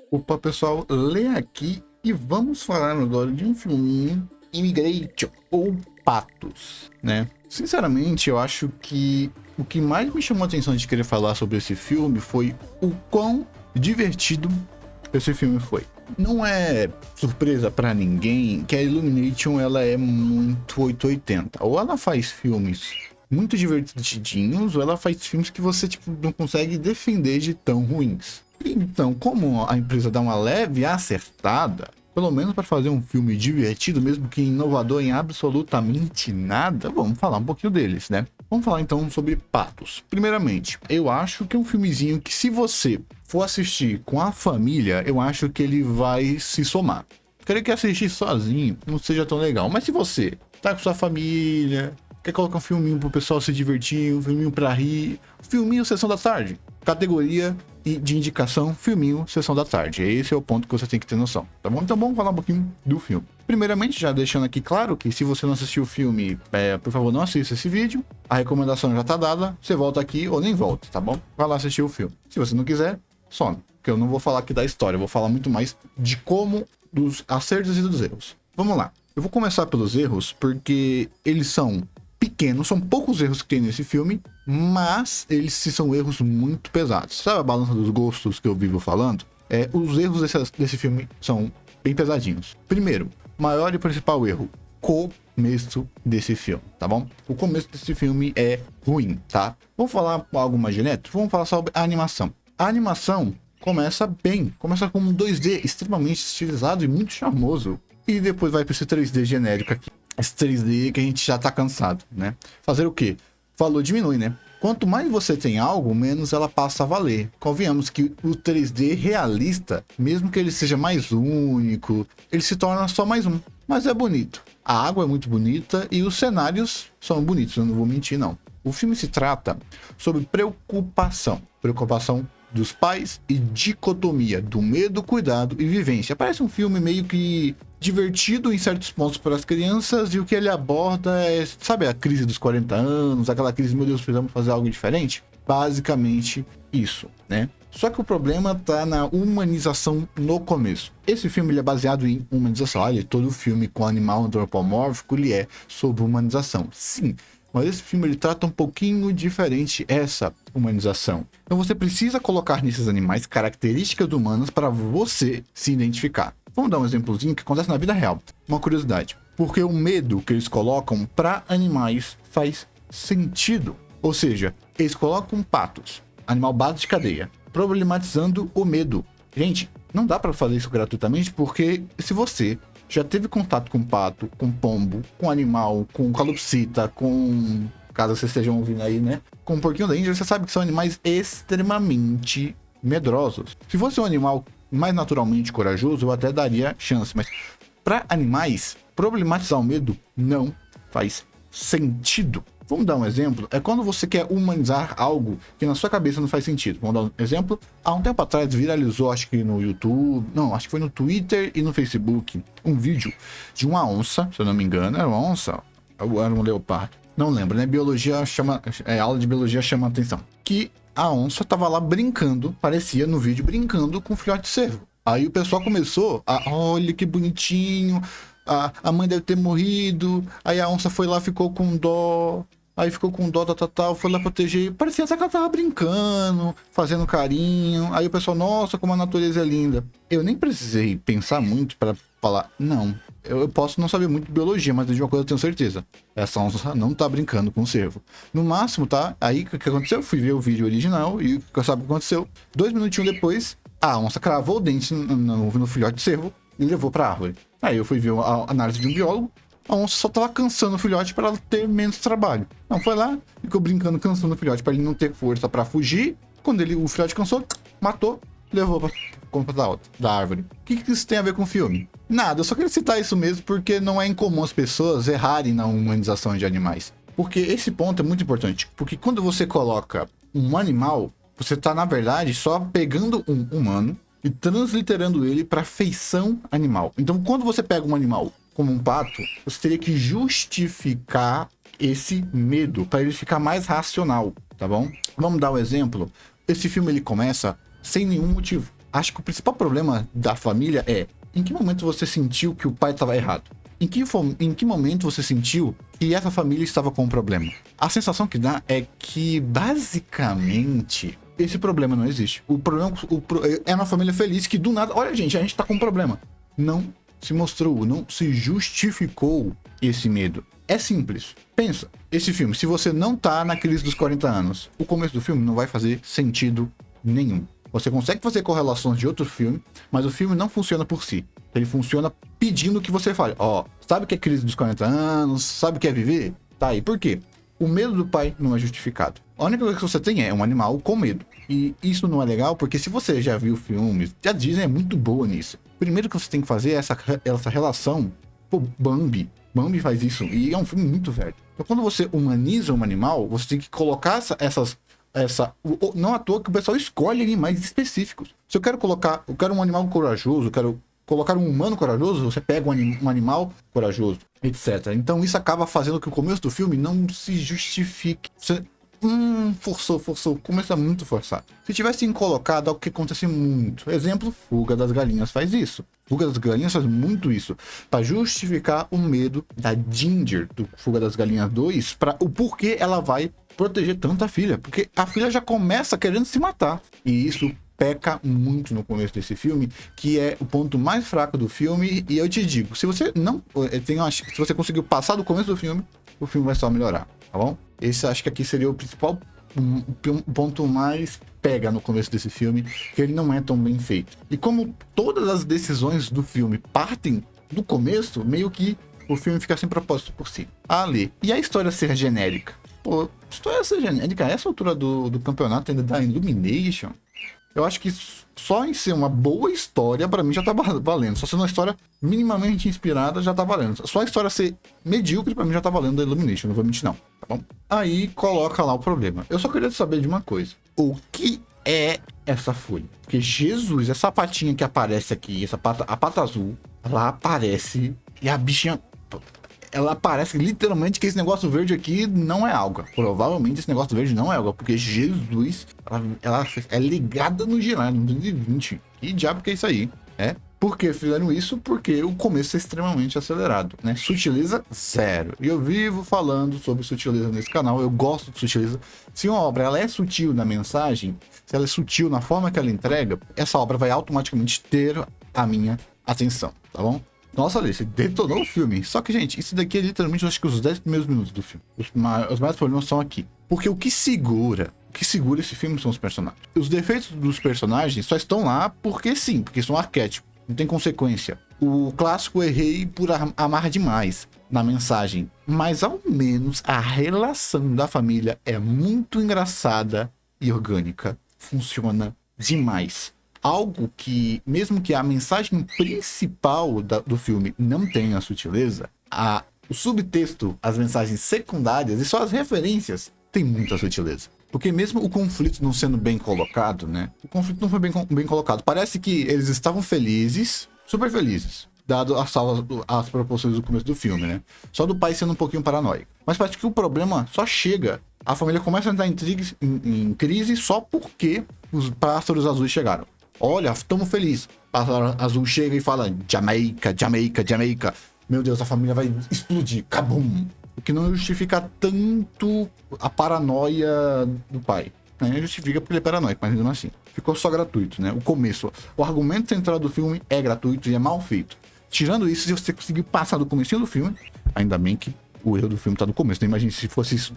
Opa, pessoal, lê aqui e vamos falar agora de um filminho, Immigration ou Patos, né? Sinceramente, eu acho que o que mais me chamou a atenção de querer falar sobre esse filme foi o quão divertido esse filme foi. Não é surpresa pra ninguém que a Illumination ela é muito 880. Ou ela faz filmes muito divertidinhos, ou ela faz filmes que você não consegue defender de tão ruins. Então, como a empresa dá uma leve acertada, pelo menos para fazer um filme divertido, mesmo que inovador em absolutamente nada, vamos falar um pouquinho deles, né? Vamos falar então sobre Patos. Primeiramente, eu acho que é um filmezinho que, se você for assistir com a família, eu acho que ele vai se somar. Querer que assistir sozinho não seja tão legal, mas se você tá com sua família, quer colocar um filminho pro pessoal se divertir, um filminho pra rir, filminho Sessão da Tarde, categoria de indicação, filminho Sessão da Tarde. Esse é o ponto que você tem que ter noção, tá bom? Então vamos falar um pouquinho do filme. Primeiramente, já deixando aqui claro que se você não assistiu o filme, por favor, não assista esse vídeo. A recomendação já tá dada, você volta aqui ou nem volta, tá bom? Vai lá assistir o filme. Se você não quiser, some, porque eu não vou falar aqui da história, eu vou falar muito mais de como, dos acertos e dos erros. Vamos lá. Eu vou começar pelos erros, porque eles são pequenos, são poucos erros que tem nesse filme, mas eles são erros muito pesados. Sabe a balança dos gostos que eu vivo falando? Os erros desse filme são bem pesadinhos. Primeiro, maior e principal erro, começo desse filme, tá bom? O começo desse filme é ruim, tá? Vamos falar algo mais direto? Vamos falar sobre a animação. A animação começa bem, começa com um 2D extremamente estilizado e muito charmoso, e depois vai para esse 3D genérico aqui. Esse 3D que a gente já tá cansado, né? Fazer o quê? Falou, diminui, né? Quanto mais você tem algo, menos ela passa a valer. Convenhamos que o 3D realista, mesmo que ele seja mais único, ele se torna só mais um. Mas é bonito. A água é muito bonita e os cenários são bonitos, eu não vou mentir, não. O filme se trata sobre preocupação. Preocupação dos pais e dicotomia do medo, cuidado e vivência. Parece um filme meio que divertido em certos pontos para as crianças, e o que ele aborda é, sabe, a crise dos 40 anos, aquela crise, meu Deus, precisamos fazer algo diferente? Basicamente isso, né? Só que o problema tá na humanização no começo. Esse filme ele é baseado em humanização. Olha, todo filme com animal antropomórfico ele é sobre humanização. Sim, mas esse filme ele trata um pouquinho diferente essa humanização. Então você precisa colocar nesses animais características humanas para você se identificar. Vamos dar um exemplozinho que acontece na vida real. Uma curiosidade. Porque o medo que eles colocam para animais faz sentido. Ou seja, eles colocam patos, animal base de cadeia, problematizando o medo. Gente, não dá para fazer isso gratuitamente, porque se você já teve contato com pato, com pombo, com animal, com calopsita, com... caso vocês estejam ouvindo aí, né? Com porquinho da Índia, você sabe que são animais extremamente medrosos. Se fosse um animal mais naturalmente corajoso, eu até daria chance, mas para animais, problematizar o medo não faz sentido. Vamos dar um exemplo? É quando você quer humanizar algo que na sua cabeça não faz sentido. Vamos dar um exemplo? Há um tempo atrás viralizou, acho que no YouTube, não, acho que foi no Twitter e no Facebook, um vídeo de uma onça, se eu não me engano, era uma onça ou era um leopardo, não lembro, né? Biologia chama, aula de biologia chama a atenção. Que a onça tava lá brincando, parecia no vídeo brincando com um filhote de cervo. Aí o pessoal começou a, olha que bonitinho, a mãe deve ter morrido, aí a onça foi lá, ficou com dó, aí ficou com dó, tal, foi lá proteger, parecia até que ela tava brincando, fazendo carinho, aí o pessoal, nossa, como a natureza é linda. Eu nem precisei pensar muito para falar, não, eu posso não saber muito de biologia, mas de uma coisa eu tenho certeza, essa onça não tá brincando com o cervo. No máximo, tá, aí o que aconteceu? Eu fui ver o vídeo original e sabe o que aconteceu? 2 minutinhos depois, a onça cravou o dente no filhote de cervo e levou pra árvore. Aí eu fui ver a análise de um biólogo, a onça só tava cansando o filhote para ela ter menos trabalho. Não, foi lá, ficou brincando, cansando o filhote para ele não ter força para fugir. Quando o filhote cansou, matou, levou pra conta da árvore. O que isso tem a ver com o filme? Nada, eu só queria citar isso mesmo porque não é incomum as pessoas errarem na humanização de animais. Porque esse ponto é muito importante. Porque quando você coloca um animal, você tá, na verdade, só pegando um humano e transliterando ele para feição animal. Então, quando você pega um animal como um pato, você teria que justificar esse medo para ele ficar mais racional, tá bom? Vamos dar um exemplo. Esse filme ele começa sem nenhum motivo. Acho que o principal problema da família é em que momento você sentiu que o pai estava errado? Em que momento você sentiu que essa família estava com um problema? A sensação que dá é que, basicamente, esse problema não existe. O problema é uma família feliz que, do nada, olha, gente, a gente tá com um problema. Não se mostrou, não se justificou esse medo. É simples. Pensa, esse filme, se você não tá na crise dos 40 anos, o começo do filme não vai fazer sentido nenhum. Você consegue fazer correlações de outro filme, mas o filme não funciona por si. Ele funciona pedindo que você fale, sabe o que é crise dos 40 anos? Sabe o que é viver? Tá aí. Por quê? O medo do pai não é justificado. A única coisa que você tem é um animal com medo. E isso não é legal, porque se você já viu filmes, a Disney é muito boa nisso. Primeiro que você tem que fazer é essa relação. Pô, Bambi. Bambi faz isso, e é um filme muito velho. Então quando você humaniza um animal, você tem que colocar não à toa que o pessoal escolhe animais específicos. Se eu quero um animal corajoso, eu quero colocar um humano corajoso, você pega um animal corajoso, etc. Então isso acaba fazendo que o começo do filme não se justifique. Você, forçou. O começo é muito forçado. Se tivessem colocado algo que acontece muito. Exemplo, Fuga das Galinhas faz isso. Fuga das Galinhas faz muito isso. Para justificar o medo da Ginger do Fuga das Galinhas 2, para o porquê ela vai proteger tanto a filha. Porque a filha já começa querendo se matar. E isso peca muito no começo desse filme, que é o ponto mais fraco do filme. E eu te digo, se você se você conseguiu passar do começo do filme, o filme vai só melhorar, tá bom? Esse acho que aqui seria o principal ponto mais pega no começo desse filme, que ele não é tão bem feito. E como todas as decisões do filme partem do começo, meio que o filme fica sem propósito por si. Ali. E a história ser genérica? Pô, a história ser genérica a essa altura do campeonato ainda da Illumination, eu acho que só em ser uma boa história, pra mim, já tá valendo. Só sendo uma história minimamente inspirada, já tá valendo. Só a história ser medíocre, pra mim, já tá valendo da Illumination, não vou mentir não, tá bom? Aí, coloca lá o problema. Eu só queria saber de uma coisa. O que é essa folha? Porque, Jesus, essa patinha que aparece aqui, a pata azul, ela aparece e a bichinha... Ela parece literalmente que esse negócio verde aqui não é alga. Provavelmente esse negócio verde não é alga, porque Jesus, ela é ligada no Girard, no 220. Que diabo que é isso aí? Por que fizeram isso? Porque o começo é extremamente acelerado, né? Sutileza, zero. E eu vivo falando sobre sutileza nesse canal, eu gosto de sutileza. Se uma obra ela é sutil na mensagem, se ela é sutil na forma que ela entrega, essa obra vai automaticamente ter a minha atenção, tá bom? Nossa, Alice, detonou o filme. Só que, gente, isso daqui é literalmente, eu acho que os 10 primeiros minutos do filme. Os maiores problemas são aqui. Porque o que segura esse filme são os personagens. Os defeitos dos personagens só estão lá porque sim, porque são arquétipos. Não tem consequência. O clássico errei por amar demais na mensagem. Mas ao menos a relação da família é muito engraçada e orgânica. Funciona demais. Algo que, mesmo que a mensagem principal do filme não tenha sutileza, o subtexto, as mensagens secundárias e só as referências tem muita sutileza. Porque mesmo o conflito não sendo bem colocado, né? O conflito não foi bem colocado. Parece que eles estavam felizes, super felizes, dado as proporções do começo do filme, né? Só do pai sendo um pouquinho paranoico. Mas parece que o problema só chega. A família começa a entrar em crise só porque os pássaros azuis chegaram. Olha, estamos felizes. Pássaro azul chega e fala Jamaica. Meu Deus, a família vai explodir. Cabum! O que não justifica tanto a paranoia do pai. Né? Justifica porque ele é paranoico, mas mesmo assim. Ficou só gratuito, né? O começo. O argumento central do filme é gratuito e é mal feito. Tirando isso, se você conseguir passar do comecinho do filme, ainda bem que o erro do filme tá no começo. Não imagine se fosse isso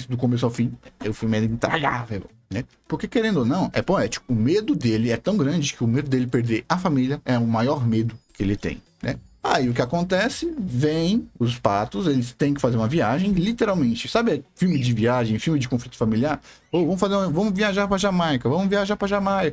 do começo ao fim, o filme era intragável, né? Porque, querendo ou não, é poético. O medo dele é tão grande que o medo dele perder a família é o maior medo que ele tem, né? Aí o que acontece? Vem os patos, eles têm que fazer uma viagem, literalmente. Sabe filme de viagem, filme de conflito familiar? Vamos viajar pra Jamaica,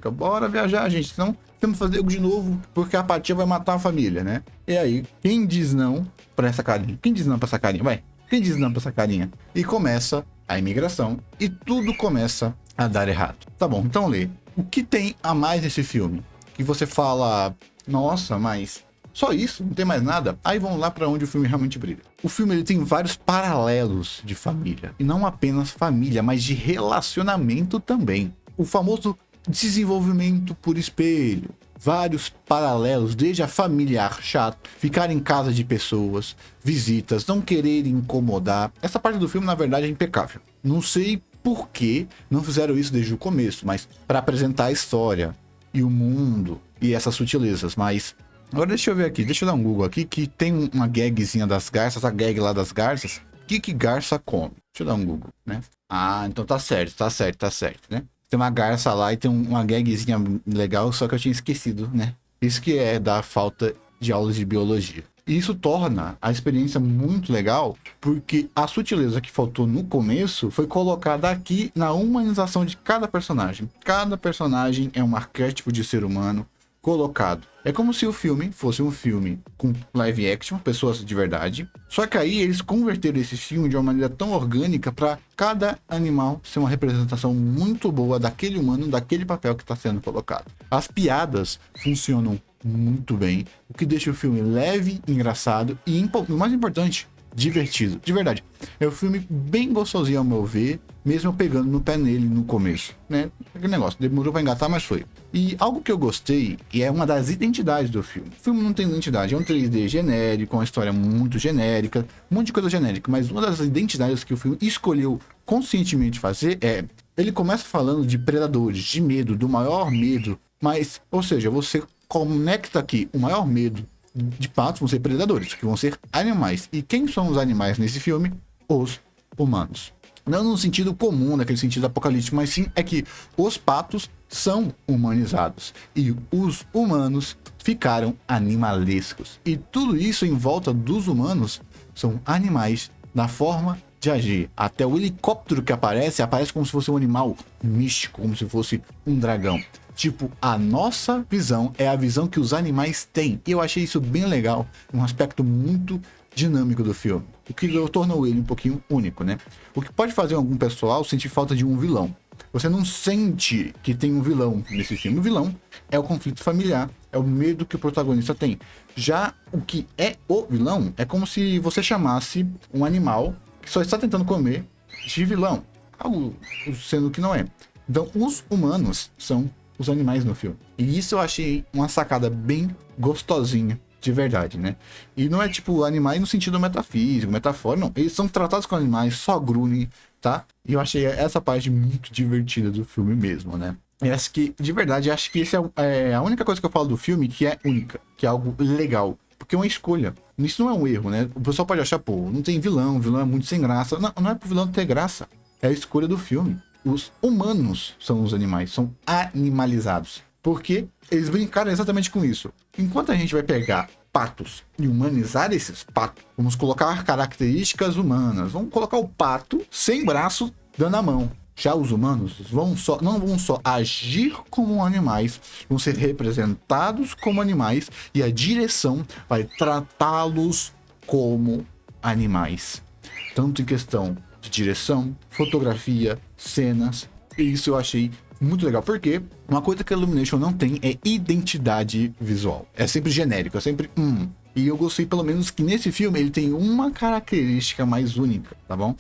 bora viajar, gente. Senão temos que fazer algo de novo, porque a apatia vai matar a família, né? E aí, quem diz não pra essa carinha? Quem diz não pra essa carinha? Vai, quem diz não pra essa carinha? E começa a imigração, e tudo começa a dar errado. Tá bom, então Lê, o que tem a mais nesse filme? Que você fala, nossa, mas... só isso, não tem mais nada. Aí vamos lá para onde o filme realmente brilha. O filme ele tem vários paralelos de família. E não apenas família, mas de relacionamento também. O famoso desenvolvimento por espelho, vários paralelos, desde a familiar chato, ficar em casa de pessoas, visitas, não querer incomodar. Essa parte do filme, na verdade, é impecável. Não sei por que não fizeram isso desde o começo, mas para apresentar a história e o mundo e essas sutilezas, mas... Agora deixa eu ver aqui, deixa eu dar um Google aqui, que tem uma gagzinha das garças, a gag lá das garças. O que garça come? Deixa eu dar um Google, né? Ah, então tá certo, né? Tem uma garça lá e tem uma gagzinha legal, só que eu tinha esquecido, né? Isso que é da falta de aulas de biologia. E isso torna a experiência muito legal, porque a sutileza que faltou no começo foi colocada aqui na humanização de cada personagem. Cada personagem é um arquétipo de ser humano colocado. É como se o filme fosse um filme com live action, pessoas de verdade. Só que aí eles converteram esse filme de uma maneira tão orgânica para cada animal ser uma representação muito boa daquele humano, daquele papel que está sendo colocado. As piadas funcionam muito bem, o que deixa o filme leve, engraçado e, o mais importante, divertido. De verdade, é um filme bem gostosinho ao meu ver, mesmo eu pegando no pé nele no começo, né? Aquele negócio, demorou pra engatar, mas foi. E algo que eu gostei, e é uma das identidades do filme. O filme não tem identidade, é um 3D genérico, uma história muito genérica, um monte de coisa genérica, mas uma das identidades que o filme escolheu conscientemente fazer é... Ele começa falando de predadores, de medo, do maior medo, mas, ou seja, você conecta aqui o maior medo de patos vão ser predadores, que vão ser animais. E quem são os animais nesse filme? Os humanos. Não no sentido comum, naquele sentido apocalíptico, mas sim é que os patos são humanizados e os humanos ficaram animalescos. E tudo isso em volta dos humanos são animais na forma de agir. Até o helicóptero que aparece como se fosse um animal místico, como se fosse um dragão. Tipo, a nossa visão é a visão que os animais têm. E eu achei isso bem legal, um aspecto muito dinâmico do filme. O que tornou ele um pouquinho único, né? O que pode fazer algum pessoal sentir falta de um vilão. Você não sente que tem um vilão nesse filme. O vilão é o conflito familiar, é o medo que o protagonista tem. Já o que é o vilão é como se você chamasse um animal que só está tentando comer de vilão. Algo sendo que não é. Então, os humanos são os animais no filme. E isso eu achei uma sacada bem gostosinha, de verdade, né? E não é tipo animais no sentido metafísico, metafórico, não. Eles são tratados como animais, só grunhem, tá? E eu achei essa parte muito divertida do filme mesmo, né? E acho que, de verdade, acho que essa é a única coisa que eu falo do filme que é única, que é algo legal. Porque é uma escolha. Isso não é um erro, né? O pessoal pode achar, pô, não tem vilão, o vilão é muito sem graça. Não, não é pro vilão ter graça. É a escolha do filme. Os humanos são os animais, são animalizados. Porque eles brincaram exatamente com isso. Enquanto a gente vai pegar patos e humanizar esses patos, vamos colocar características humanas. Vamos colocar o pato sem braço dando a mão. Já os humanos não vão só agir como animais, vão ser representados como animais e a direção vai tratá-los como animais. Tanto em questão de direção, fotografia, cenas. E isso eu achei muito legal, porque uma coisa que a Illumination não tem é identidade visual. É sempre genérico, é sempre E eu gostei pelo menos que nesse filme ele tem uma característica mais única, tá bom?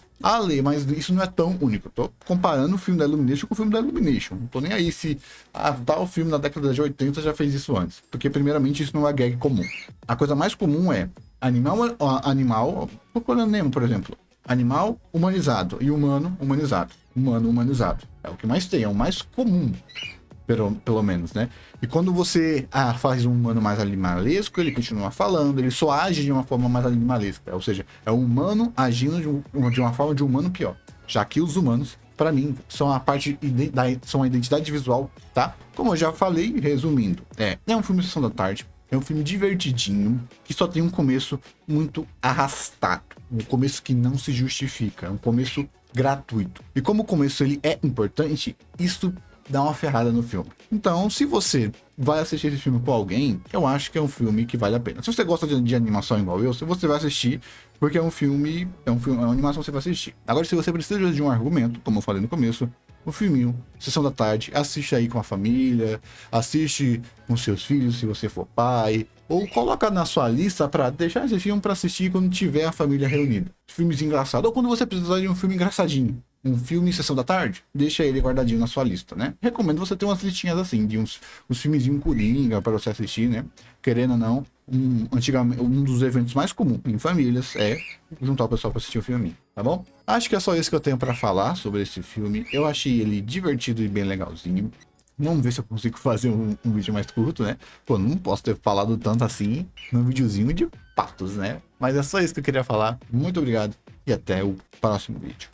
Mas isso não é tão único. Eu tô comparando o filme da Illumination com o filme da Illumination. Não tô nem aí se tal filme da década de 80 já fez isso antes. Porque primeiramente isso não é gag comum. A coisa mais comum é animal, procurando Nemo, por exemplo. Animal humanizado e humano humanizado. Humano humanizado. É o que mais tem, é o mais comum, pelo menos, né? E quando você faz um humano mais animalesco, ele continua falando, ele só age de uma forma mais animalesca. Ou seja, é o humano agindo de uma forma de humano pior. Já que os humanos, para mim, são são a identidade visual, tá? Como eu já falei, resumindo, é um filme de Sessão da Tarde. É um filme divertidinho, que só tem um começo muito arrastado. Um começo que não se justifica. É um começo gratuito. E como o começo ele é importante, isso dá uma ferrada no filme. Então, se você vai assistir esse filme com alguém, eu acho que é um filme que vale a pena. Se você gosta de animação igual eu, você vai assistir, porque é uma animação que você vai assistir. Agora, se você precisa de um argumento, como eu falei no começo, o filminho, Sessão da Tarde, assiste aí com a família, assiste com seus filhos, se você for pai, ou coloca na sua lista para deixar esse filme para assistir quando tiver a família reunida. Filmes engraçados, ou quando você precisar de um filme engraçadinho, um filme Sessão da Tarde, deixa ele guardadinho na sua lista, né? Recomendo você ter umas listinhas assim, de uns filmezinhos coringa para você assistir, né? Querendo ou não, antigamente, um dos eventos mais comuns em famílias é juntar o pessoal para assistir o filme, tá bom? Acho que é só isso que eu tenho para falar sobre esse filme. Eu achei ele divertido e bem legalzinho. Vamos ver se eu consigo fazer um vídeo mais curto, né? Pô, não posso ter falado tanto assim num videozinho de patos, né? Mas é só isso que eu queria falar. Muito obrigado e até o próximo vídeo.